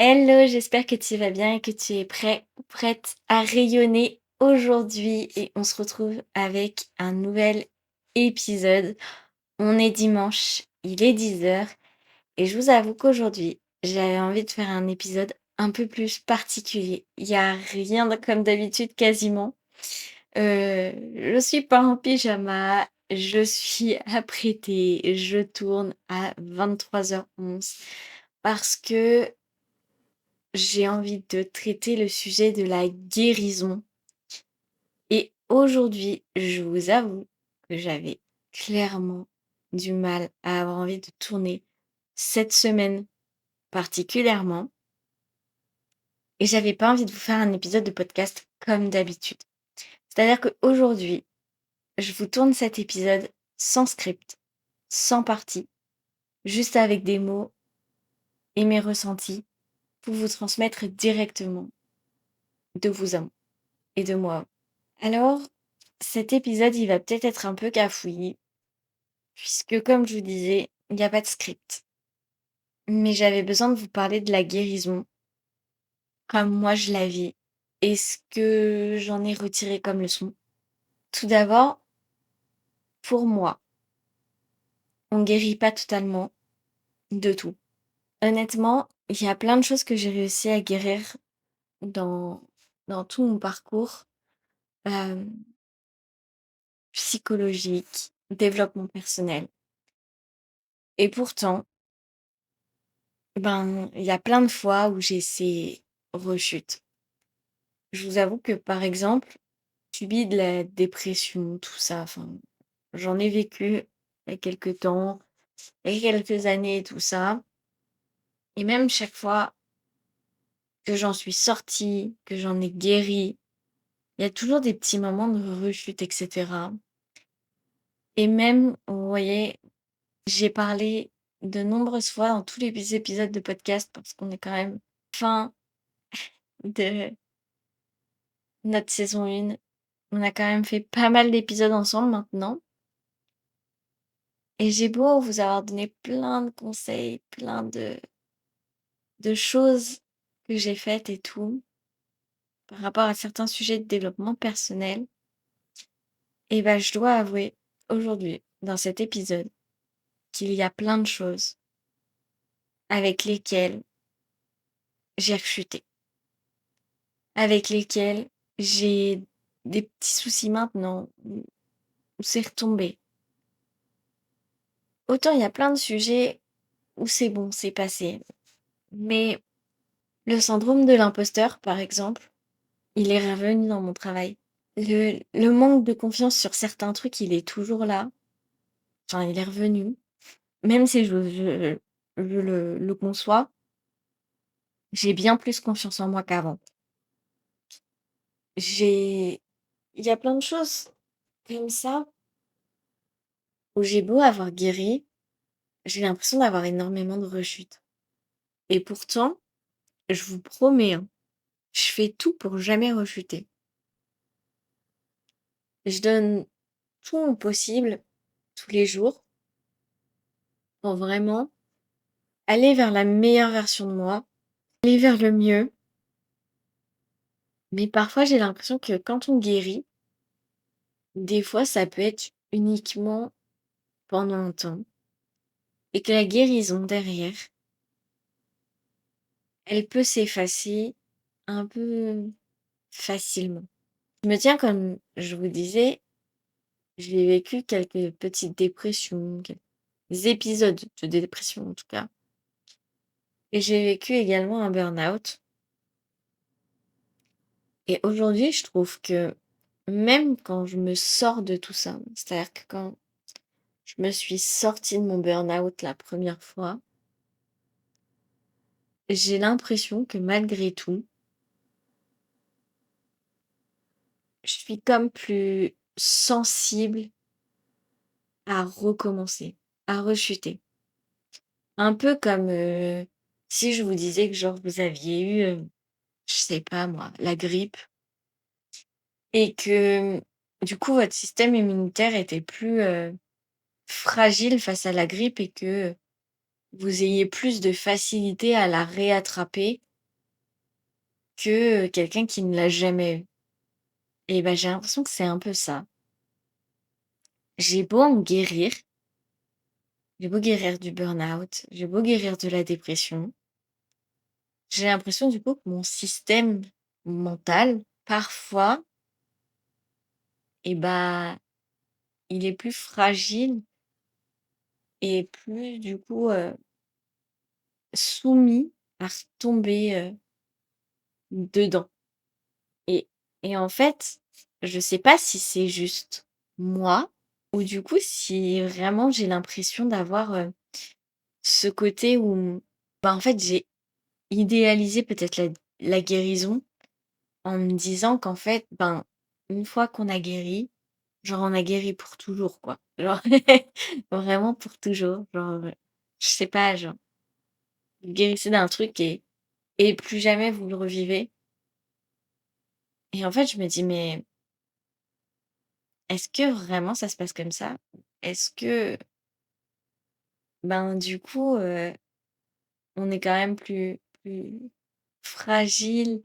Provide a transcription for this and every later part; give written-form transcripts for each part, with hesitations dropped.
Hello, j'espère que tu vas bien et que tu es prêt ou prête à rayonner aujourd'hui et on se retrouve avec un nouvel épisode. On est dimanche, il est 10 heures et je vous avoue qu'aujourd'hui, j'avais envie de faire un épisode un peu plus particulier. Il n'y a rien comme d'habitude quasiment. Je suis pas en pyjama, je suis apprêtée, je tourne à 23h11 parce que j'ai envie de traiter le sujet de la guérison. Et aujourd'hui, je vous avoue que j'avais clairement du mal à avoir envie de tourner cette semaine particulièrement. Et j'avais pas envie de vous faire un épisode de podcast comme d'habitude. C'est-à-dire qu'aujourd'hui, je vous tourne cet épisode sans script, sans partie, juste avec des mots et mes ressentis pour vous transmettre directement de vous à moi et de moi à vous. Alors, cet épisode, il va peut-être être un peu cafouillis, puisque comme je vous disais, il n'y a pas de script. Mais j'avais besoin de vous parler de la guérison, comme moi je la vis, et ce que j'en ai retiré comme leçon. Tout d'abord, pour moi, on guérit pas totalement de tout. Honnêtement, il y a plein de choses que j'ai réussi à guérir dans, dans tout mon parcours euh, psychologique, développement personnel. Et pourtant, il y a plein de fois où j'ai ces rechutes. Je vous avoue que, par exemple, j'ai subi de la dépression, tout ça. Enfin, j'en ai vécu il y a quelques temps, il y a quelques années, tout ça. Et même chaque fois que j'en suis sortie, que j'en ai guéri, il y a toujours des petits moments de rechute, etc. Et même, vous voyez, j'ai parlé de nombreuses fois dans tous les épisodes de podcast, parce qu'on est quand même fin de notre saison 1. On a quand même fait pas mal d'épisodes ensemble maintenant. Et j'ai beau vous avoir donné plein de conseils, plein de choses que j'ai faites et tout, par rapport à certains sujets de développement personnel. Et je dois avouer aujourd'hui, dans cet épisode, qu'il y a plein de choses avec lesquelles j'ai rechuté, avec lesquelles j'ai des petits soucis maintenant, où c'est retombé. Autant il y a plein de sujets où c'est bon, c'est passé. Mais le syndrome de l'imposteur, par exemple, il est revenu dans mon travail. Le manque de confiance sur certains trucs, il est toujours là. Enfin, il est revenu. Même si je le conçois, j'ai bien plus confiance en moi qu'avant. J'ai... Il y a plein de choses comme ça où j'ai beau avoir guéri, j'ai l'impression d'avoir énormément de rechutes. Et pourtant, je vous promets, hein, je fais tout pour jamais rechuter. Je donne tout mon possible tous les jours pour vraiment aller vers la meilleure version de moi, aller vers le mieux. Mais parfois, j'ai l'impression que quand on guérit, des fois, ça peut être uniquement pendant un temps. Et que la guérison derrière, elle peut s'effacer un peu facilement. Je me tiens, comme je vous disais, j'ai vécu quelques petites dépressions, quelques épisodes de dépression en tout cas. Et j'ai vécu également un burn-out. Et aujourd'hui, je trouve que même quand je me sors de tout ça, c'est-à-dire que quand je me suis sortie de mon burn-out la première fois, j'ai l'impression que malgré tout, je suis comme plus sensible à recommencer, à rechuter. Un peu comme si je vous disais que genre vous aviez eu, je sais pas moi, la grippe et que du coup votre système immunitaire était plus fragile face à la grippe et que vous ayez plus de facilité à la réattraper que, quelqu'un qui ne l'a jamais eu. Et bah, j'ai l'impression que c'est un peu ça. J'ai beau en guérir, j'ai beau guérir du burn-out, j'ai beau guérir de la dépression, j'ai l'impression du coup que mon système mental, parfois, et bah, il est plus fragile et plus du coup, soumis à retomber, dedans. Et en fait, je sais pas si c'est juste moi ou du coup si vraiment j'ai l'impression d'avoir, ce côté où, bah, en fait, j'ai idéalisé peut-être la guérison en me disant qu'en fait, ben, une fois qu'on a guéri, genre on a guéri pour toujours, quoi. Genre vraiment pour toujours. Genre, je sais pas, genre, vous guérissez d'un truc et plus jamais vous le revivez. Et en fait, je me dis: «Mais est-ce que vraiment ça se passe comme ça? Est-ce que, ben, du coup, on est quand même plus fragile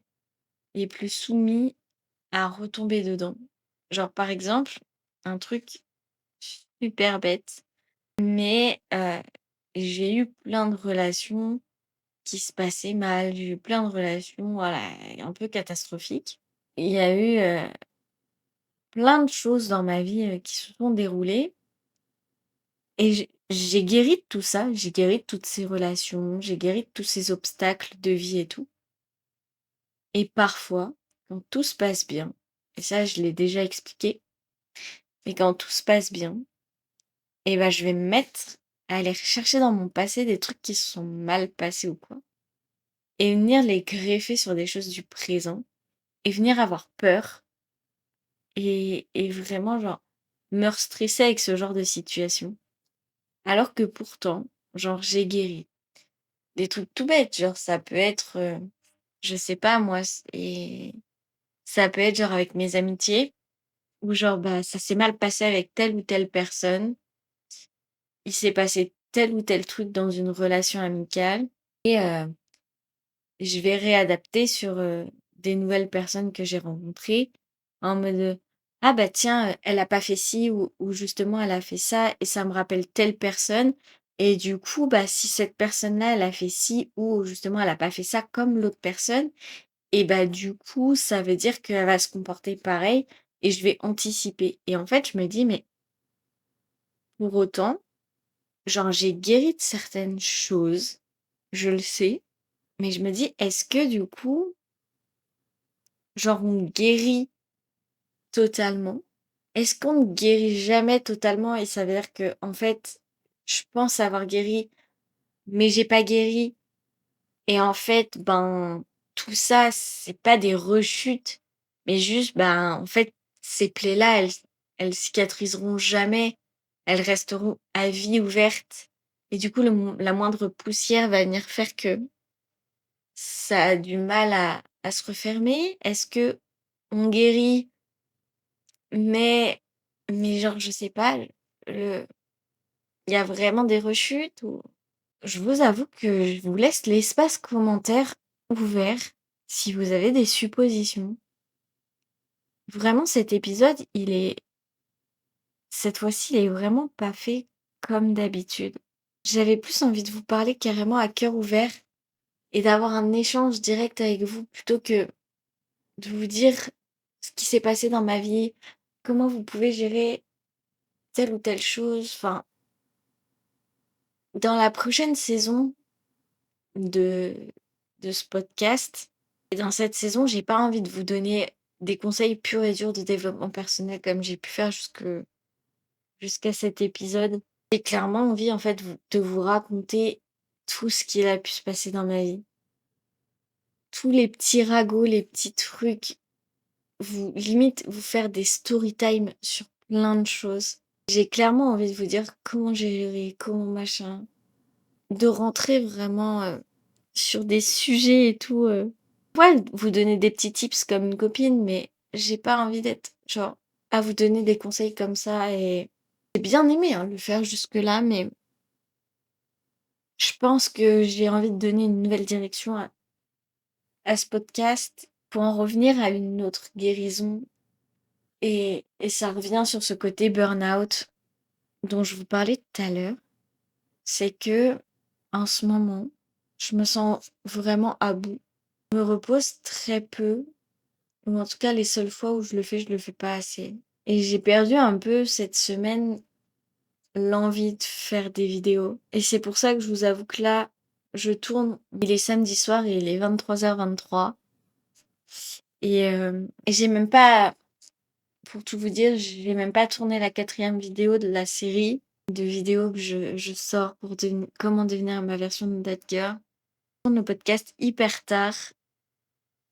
et plus soumis à retomber dedans?» Genre, par exemple, un truc super bête, mais j'ai eu plein de relations qui se passaient mal. J'ai eu plein de relations, voilà, un peu catastrophiques. Il y a eu, plein de choses dans ma vie, qui se sont déroulées et j'ai guéri de tout ça. J'ai guéri de toutes ces relations, j'ai guéri de tous ces obstacles de vie et tout et parfois, quand tout se passe bien et ça je l'ai déjà expliqué, mais quand tout se passe bien et ben je vais me mettre à aller rechercher dans mon passé des trucs qui se sont mal passés ou quoi et venir les greffer sur des choses du présent et venir avoir peur et vraiment genre me stresser avec ce genre de situation. Alors que pourtant, genre j'ai guéri. Des trucs tout bêtes, genre ça peut être, je sais pas moi, et ça peut être genre avec mes amitiés où genre, bah, ça s'est mal passé avec telle ou telle personne. Il s'est passé tel ou tel truc dans une relation amicale et je vais réadapter sur, des nouvelles personnes que j'ai rencontrées en mode, «Ah bah tiens, elle a pas fait ci ou justement elle a fait ça et ça me rappelle telle personne et du coup, bah, si cette personne-là, elle a fait ci ou justement elle a pas fait ça comme l'autre personne et bah, du coup, ça veut dire qu'elle va se comporter pareil et je vais anticiper» et en fait, je me dis: «Mais pour autant, genre j'ai guéri de certaines choses, je le sais, mais je me dis: "Est-ce que du coup, genre on guérit totalement? Est-ce qu'on ne guérit jamais totalement et ça veut dire que en fait, je pense avoir guéri, mais j'ai pas guéri et en fait, ben, tout ça, c'est pas des rechutes, mais juste, ben, en fait, ces plaies-là, elles cicatriseront jamais, elles resteront à vie ouvertes et du coup, la moindre poussière va venir faire que ça a du mal à se refermer? Est-ce que on guérit, mais genre, je sais pas, le il y a vraiment des rechutes ou je vous avoue que je vous laisse l'espace commentaire ouvert si vous avez des suppositions. Vraiment cet épisode, cette fois-ci, il est vraiment pas fait comme d'habitude. J'avais plus envie de vous parler carrément à cœur ouvert et d'avoir un échange direct avec vous plutôt que de vous dire ce qui s'est passé dans ma vie, comment vous pouvez gérer telle ou telle chose. Enfin, dans la prochaine saison de, de ce podcast, et dans cette saison, j'ai pas envie de vous donner des conseils purs et durs de développement personnel comme j'ai pu faire jusqu'à cet épisode. J'ai clairement envie, en fait, de vous raconter tout ce qu'il a pu se passer dans ma vie. Tous les petits ragots, les petits trucs, limite, vous faire des story time sur plein de choses. J'ai clairement envie de vous dire comment j'ai géré, comment machin. De rentrer vraiment, sur des sujets et tout, ouais, vous donner des petits tips comme une copine, mais j'ai pas envie d'être genre à vous donner des conseils comme ça et j'ai bien aimé, hein, le faire jusque-là, mais je pense que j'ai envie de donner une nouvelle direction à ce podcast pour en revenir à une autre guérison. Et ça revient sur ce côté burn-out dont je vous parlais tout à l'heure. C'est que, en ce moment, je me sens vraiment à bout. Je me repose très peu, ou en tout cas les seules fois où je le fais pas assez. Et j'ai perdu un peu cette semaine l'envie de faire des vidéos. Et c'est pour ça que je vous avoue que là, je tourne. Il est samedi soir et il est 23h23. Et j'ai même pas, pour tout vous dire, j'ai même pas tourné la 4e vidéo de la série de vidéos que je sors pour comment devenir ma version de That Girl. Je tourne le podcast hyper tard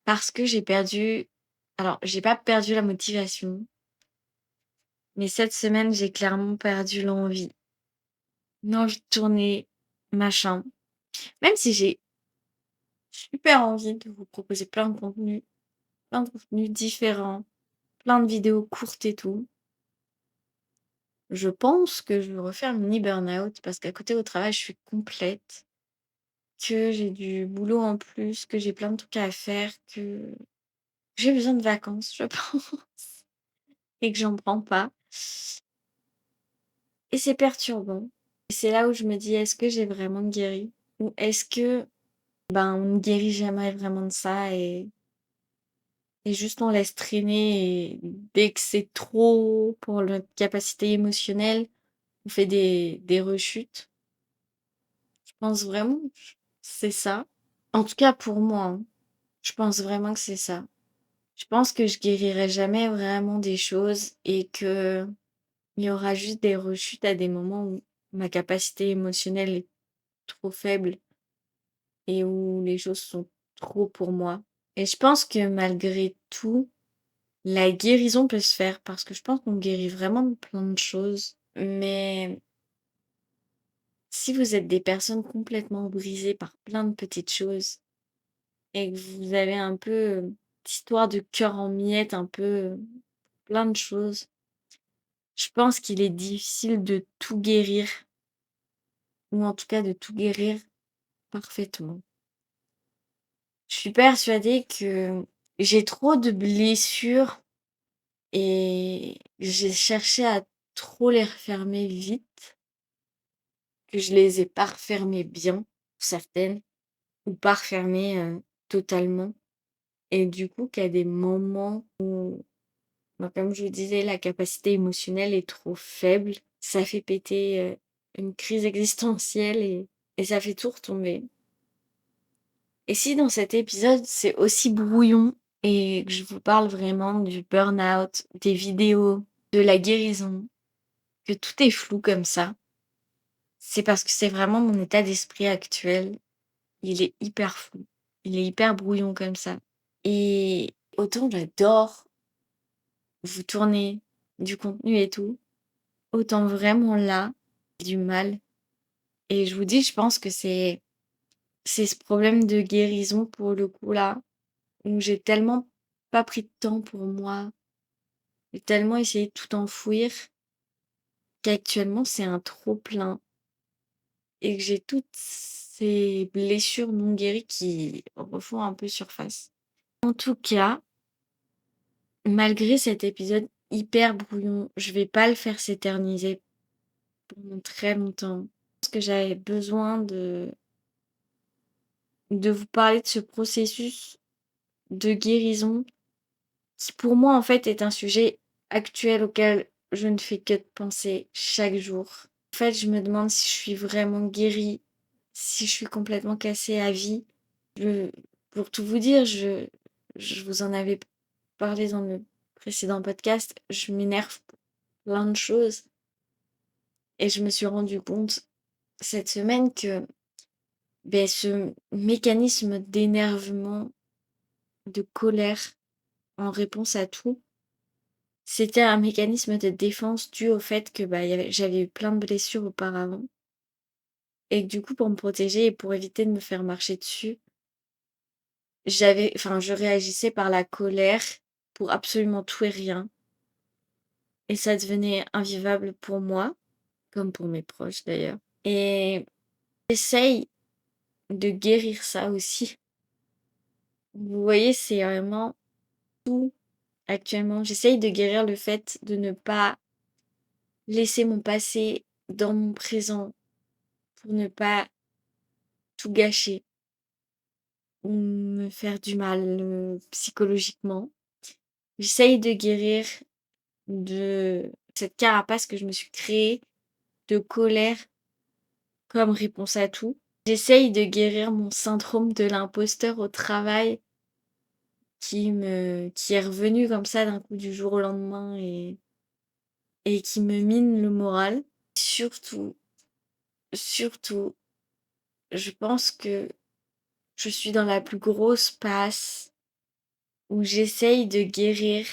parce que j'ai perdu. Alors, j'ai pas perdu la motivation, mais cette semaine, j'ai clairement perdu l'envie. L'envie de tourner, machin. Même si j'ai super envie de vous proposer plein de contenus différents, plein de vidéos courtes et tout. Je pense que je vais refaire un mini burn-out parce qu'à côté au travail, je suis complète, que j'ai du boulot en plus, que j'ai plein de trucs à faire, que j'ai besoin de vacances, je pense, et que j'en prends pas. Et c'est perturbant. Et c'est là où je me dis, est-ce que j'ai vraiment guéri? Ou est-ce que, on ne guérit jamais vraiment de ça et juste on laisse traîner et dès que c'est trop pour notre capacité émotionnelle, on fait des rechutes. Je pense vraiment que c'est ça. En tout cas pour moi, hein. Je pense vraiment que c'est ça. Je pense que je guérirai jamais vraiment des choses et que il y aura juste des rechutes à des moments où ma capacité émotionnelle est trop faible et où les choses sont trop pour moi. Et je pense que malgré tout, la guérison peut se faire parce que je pense qu'on guérit vraiment de plein de choses. Mais si vous êtes des personnes complètement brisées par plein de petites choses et que vous avez un peu d'histoire de cœur en miettes, un peu plein de choses, je pense qu'il est difficile de tout guérir ou en tout cas de tout guérir parfaitement. Je suis persuadée que j'ai trop de blessures et j'ai cherché à trop les refermer vite, que je les ai pas refermées bien, certaines, ou pas refermées totalement. Et du coup, qu'il y a des moments où, comme je vous disais, la capacité émotionnelle est trop faible. Ça fait péter une crise existentielle et ça fait tout retomber. Et si dans cet épisode, c'est aussi brouillon et que je vous parle vraiment du burn-out, des vidéos, de la guérison, que tout est flou comme ça, c'est parce que c'est vraiment mon état d'esprit actuel. Il est hyper flou. Il est hyper brouillon comme ça. Et autant j'adore vous tourner du contenu et tout, autant vraiment là, j'ai du mal. Et je vous dis, je pense que c'est ce problème de guérison pour le coup là, où j'ai tellement pas pris de temps pour moi, j'ai tellement essayé de tout enfouir, qu'actuellement c'est un trop plein et que j'ai toutes ces blessures non guéries qui refont un peu surface. En tout cas, malgré cet épisode hyper brouillon, je vais pas le faire s'éterniser pendant très longtemps. Parce que j'avais besoin de vous parler de ce processus de guérison qui pour moi en fait est un sujet actuel auquel je ne fais que de penser chaque jour. En fait, je me demande si je suis vraiment guérie, si je suis complètement cassée à vie. Je- pour tout vous dire, je vous en avais parlé dans le précédent podcast, je m'énerve pour plein de choses et je me suis rendu compte cette semaine que ce mécanisme d'énervement, de colère en réponse à tout, c'était un mécanisme de défense dû au fait que j'avais eu plein de blessures auparavant. Et que du coup, pour me protéger et pour éviter de me faire marcher dessus, je réagissais par la colère pour absolument tout et rien. Et ça devenait invivable pour moi, comme pour mes proches d'ailleurs. Et j'essaye de guérir ça aussi, Vous voyez, c'est vraiment tout actuellement. J'essaye de guérir le fait de ne pas laisser mon passé dans mon présent pour ne pas tout gâcher ou me faire du mal, psychologiquement. J'essaye de guérir de cette carapace que je me suis créée de colère comme réponse à tout. J'essaye de guérir mon syndrome de l'imposteur au travail qui est revenu comme ça d'un coup du jour au lendemain et qui me mine le moral. Surtout, surtout, je pense que je suis dans la plus grosse passe où j'essaye de guérir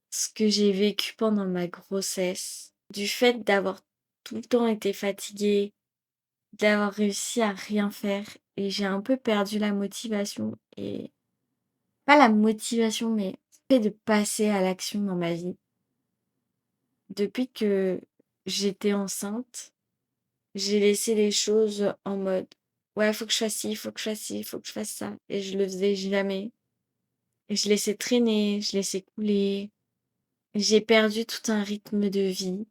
ce que j'ai vécu pendant ma grossesse. Du fait d'avoir tout le temps été fatiguée, d'avoir réussi à rien faire et j'ai un peu perdu la motivation et pas la motivation mais le fait de passer à l'action dans ma vie. Depuis que j'étais enceinte, j'ai laissé les choses en mode ouais, faut que je fasse ci, faut que je fasse ci, faut que je fasse ça et je le faisais jamais. Et je laissais traîner, je laissais couler. J'ai perdu tout un rythme de vie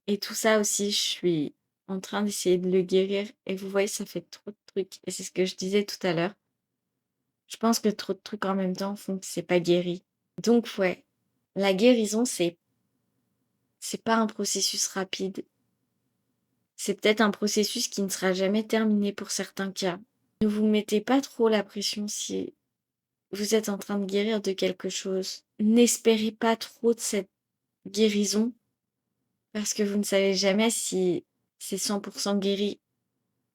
et tout ça aussi, je suis en train d'essayer de le guérir et vous voyez, ça fait trop de trucs et c'est ce que je disais tout à l'heure. Je pense que trop de trucs en même temps font que c'est pas guéri. Donc ouais, la guérison, c'est pas un processus rapide. C'est peut-être un processus qui ne sera jamais terminé pour certains cas. Ne vous mettez pas trop la pression si vous êtes en train de guérir de quelque chose. N'espérez pas trop de cette guérison parce que vous ne savez jamais si c'est 100% guéri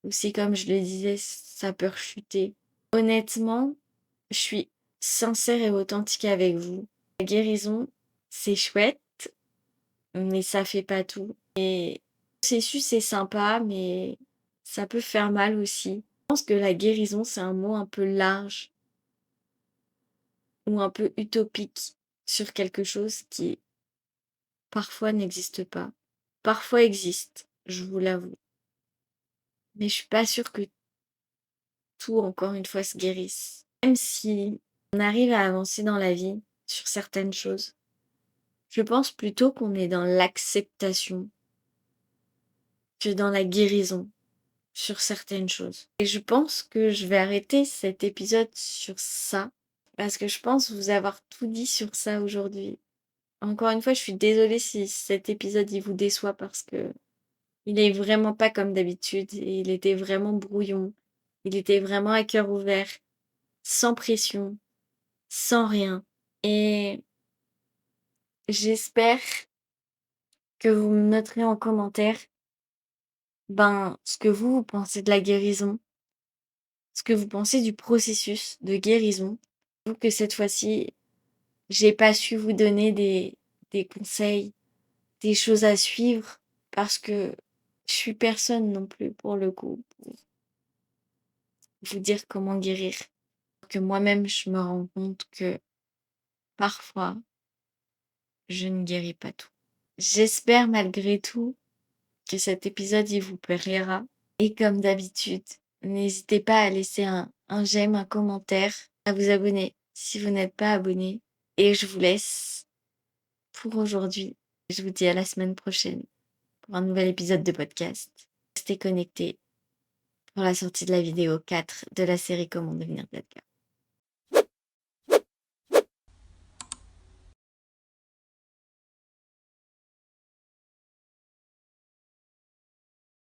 ou si, comme je le disais, ça peut rechuter. Honnêtement, je suis sincère et authentique avec vous. La guérison, c'est chouette, mais ça fait pas tout. Et le processus est sympa, mais ça peut faire mal aussi. Je pense que la guérison, c'est un mot un peu large ou un peu utopique sur quelque chose qui parfois n'existe pas. Parfois existe, je vous l'avoue. Mais je suis pas sûre que tout, encore une fois, se guérisse. Même si on arrive à avancer dans la vie sur certaines choses, je pense plutôt qu'on est dans l'acceptation que dans la guérison sur certaines choses. Et je pense que je vais arrêter cet épisode sur ça, parce que je pense vous avoir tout dit sur ça aujourd'hui. Encore une fois, je suis désolée si cet épisode il vous déçoit parce que il est vraiment pas comme d'habitude. Il était vraiment brouillon. Il était vraiment à cœur ouvert, sans pression, sans rien. Et j'espère que vous me noterez en commentaire ce que vous pensez de la guérison, ce que vous pensez du processus de guérison. J'avoue que cette fois-ci, j'ai pas su vous donner des conseils, des choses à suivre, parce que je suis personne non plus pour le coup, pour vous dire comment guérir. Que moi-même, je me rends compte que parfois, je ne guéris pas tout. J'espère malgré tout que cet épisode il vous plaira. Et comme d'habitude, n'hésitez pas à laisser un j'aime, un commentaire, à vous abonner si vous n'êtes pas abonné. Et je vous laisse pour aujourd'hui. Je vous dis à la semaine prochaine pour un nouvel épisode de podcast. Restez connectés pour la sortie de la vidéo 4 de la série Comment devenir Dadka.